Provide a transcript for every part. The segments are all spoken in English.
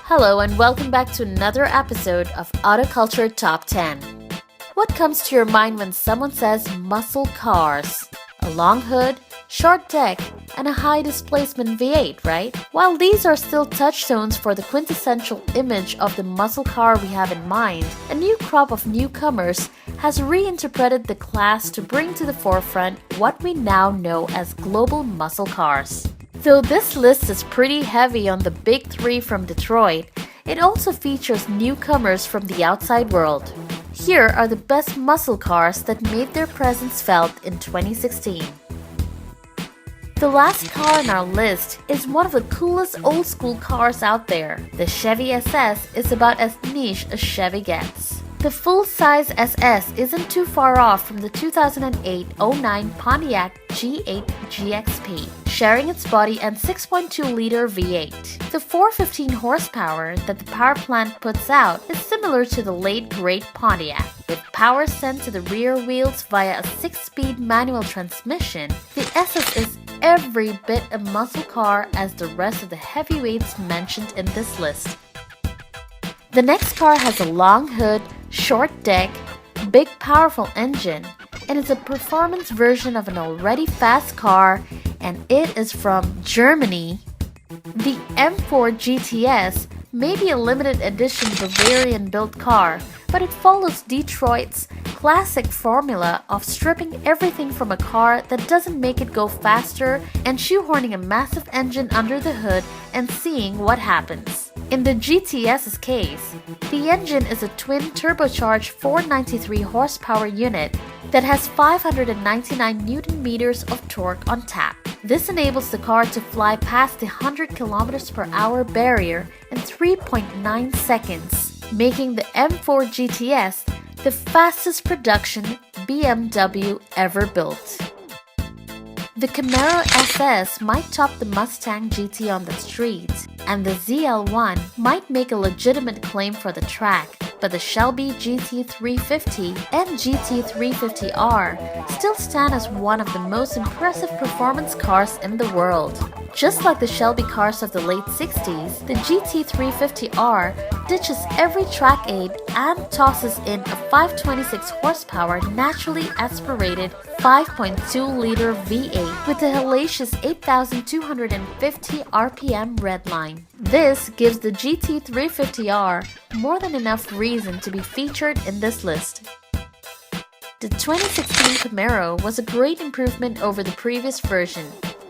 Hello and welcome back to another episode of Autoculture Top 10. What comes to your mind when someone says muscle cars? A long hood, short deck, and a high displacement V8, right? While these are still touchstones for the quintessential image of the muscle car we have in mind, a new crop of newcomers has reinterpreted the class to bring to the forefront what we now know as global muscle cars. Though this list is pretty heavy on the big three from Detroit, it also features newcomers from the outside world. Here are the best muscle cars that made their presence felt in 2016. The last car on our list is one of the coolest old school cars out there. The Chevy SS is about as niche as Chevy gets. The full-size SS isn't too far off from the 2008-09 Pontiac G8 GXP, sharing its body and 6.2-liter V8. The 415 horsepower that the power plant puts out is similar to the late great Pontiac. With power sent to the rear wheels via a 6-speed manual transmission, the SS is every bit a muscle car as the rest of the heavyweights mentioned in this list. The next car has a long hood, short deck, big powerful engine, and is a performance version of an already fast car, and it is from Germany. The M4 GTS may be a limited edition Bavarian built car, but it follows Detroit's classic formula of stripping everything from a car that doesn't make it go faster and shoehorning a massive engine under the hood and seeing what happens. In the GTS's case, the engine is a twin turbocharged 493 horsepower unit that has 599 Newton meters of torque on tap. This enables the car to fly past the 100 km/h barrier in 3.9 seconds, making the M4 GTS the fastest production BMW ever built. The Camaro SS might top the Mustang GT on the streets, and the ZL1 might make a legitimate claim for the track, but the Shelby GT350 and GT350R still stand as one of the most impressive performance cars in the world. Just like the Shelby cars of the late 60s, the GT350R ditches every track aid and tosses in a 526 horsepower naturally aspirated 5.2-liter V8 with a hellacious 8,250 RPM redline. This gives the GT350R more than enough reason to be featured in this list. The 2016 Camaro was a great improvement over the previous version,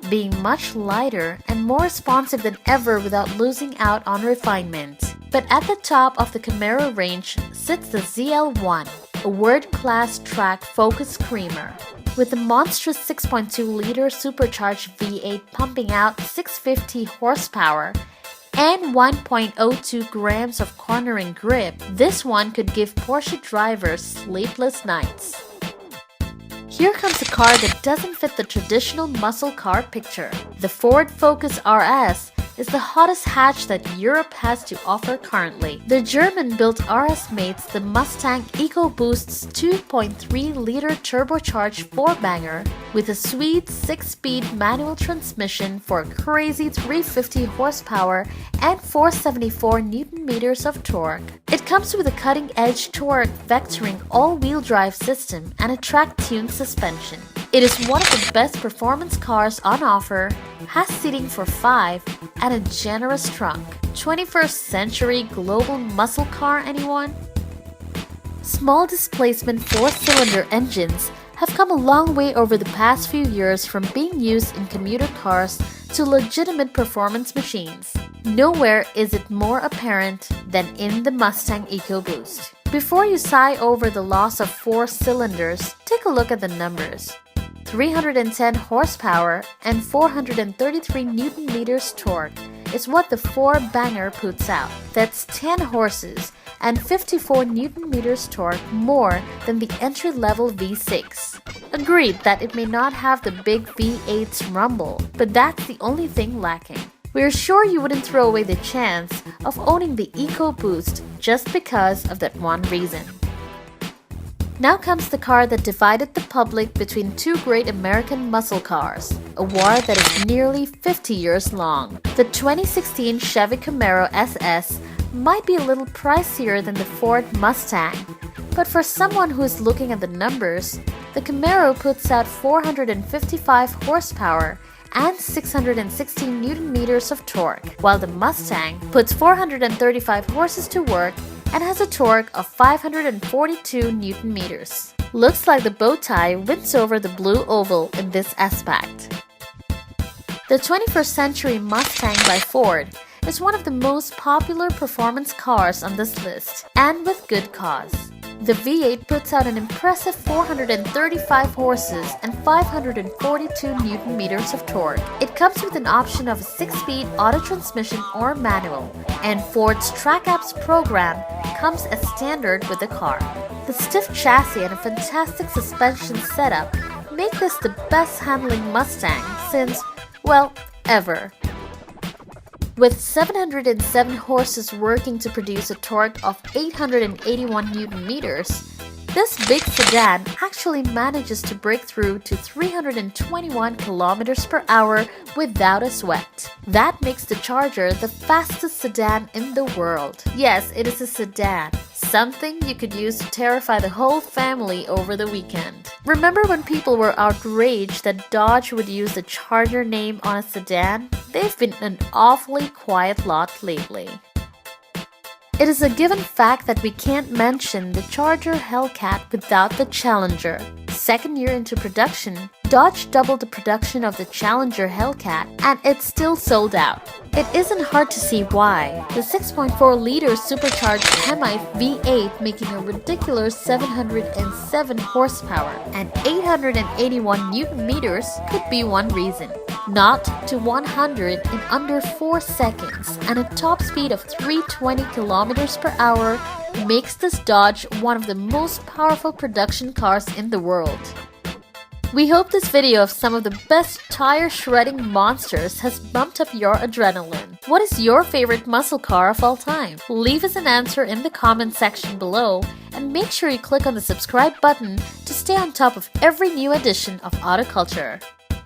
being much lighter and more responsive than ever without losing out on refinement. But at the top of the Camaro range sits the ZL1, a world-class track-focused screamer. With a monstrous 6.2-liter supercharged V8 pumping out 650 horsepower and 1.02 grams of cornering grip, this one could give Porsche drivers sleepless nights. Here comes a car that doesn't fit the traditional muscle car picture. The Ford Focus RS is the hottest hatch that Europe has to offer currently. The German-built RS mates the Mustang EcoBoost's 2.3-liter turbocharged 4-banger with a sweet 6-speed manual transmission for a crazy 350 horsepower and 474 Newton meters of torque. It comes with a cutting-edge torque vectoring all-wheel drive system and a track-tuned suspension. It is one of the best performance cars on offer, has seating for 5, and a generous trunk. 21st century global muscle car, anyone? Small displacement 4-cylinder engines have come a long way over the past few years from being used in commuter cars to legitimate performance machines. Nowhere is it more apparent than in the Mustang EcoBoost. Before you sigh over the loss of 4 cylinders, take a look at the numbers. 310 horsepower and 433 Newton meters torque is what the 4-banger puts out. That's 10 horses and 54 Newton meters torque more than the entry-level V6. Agreed that it may not have the big V8's rumble, but that's the only thing lacking. We're sure you wouldn't throw away the chance of owning the EcoBoost just because of that one reason. Now comes the car that divided the public between two great American muscle cars, a war that is nearly 50 years long. The 2016 Chevy Camaro SS might be a little pricier than the Ford Mustang, but for someone who is looking at the numbers, the Camaro puts out 455 horsepower and 616 Newton-meters of torque, while the Mustang puts 435 horses to work and has a torque of 542 Newton-meters. Looks like the bow tie wins over the blue oval in this aspect. The 21st Century Mustang by Ford is one of the most popular performance cars on this list, and with good cause. The V8 puts out an impressive 435 horses and 542 Newton-meters of torque. It comes with an option of a 6-speed auto transmission or manual, and Ford's Track Apps program comes as standard with the car. The stiff chassis and a fantastic suspension setup make this the best handling Mustang since, well, ever. With 707 horses working to produce a torque of 881 Newton-meters, this big sedan actually manages to break through to 321 kilometers per hour without a sweat. That makes the Charger the fastest sedan in the world. Yes, it is a sedan, something you could use to terrify the whole family over the weekend. Remember when people were outraged that Dodge would use the Charger name on a sedan? They've been an awfully quiet lot lately. It is a given fact that we can't mention the Charger Hellcat without the Challenger. Second year into production, Dodge doubled the production of the Challenger Hellcat and it's still sold out. It isn't hard to see why. The 6.4-liter supercharged Hemite V8 making a ridiculous 707 horsepower and 881 Newton-meters could be one reason. Not to 100 in under 4 seconds and a top speed of 320 kilometers per hour makes this Dodge one of the most powerful production cars in the world. We hope this video of some of the best tire-shredding monsters has bumped up your adrenaline. What is your favorite muscle car of all time? Leave us an answer in the comment section below and make sure you click on the subscribe button to stay on top of every new edition of Autoculture.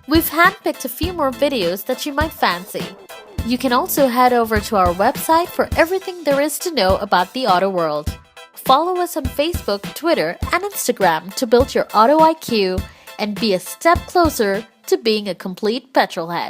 We've handpicked a few more videos that you might fancy. You can also head over to our website for everything there is to know about the auto world. Follow us on Facebook, Twitter, and Instagram to build your auto IQ and be a step closer to being a complete petrolhead.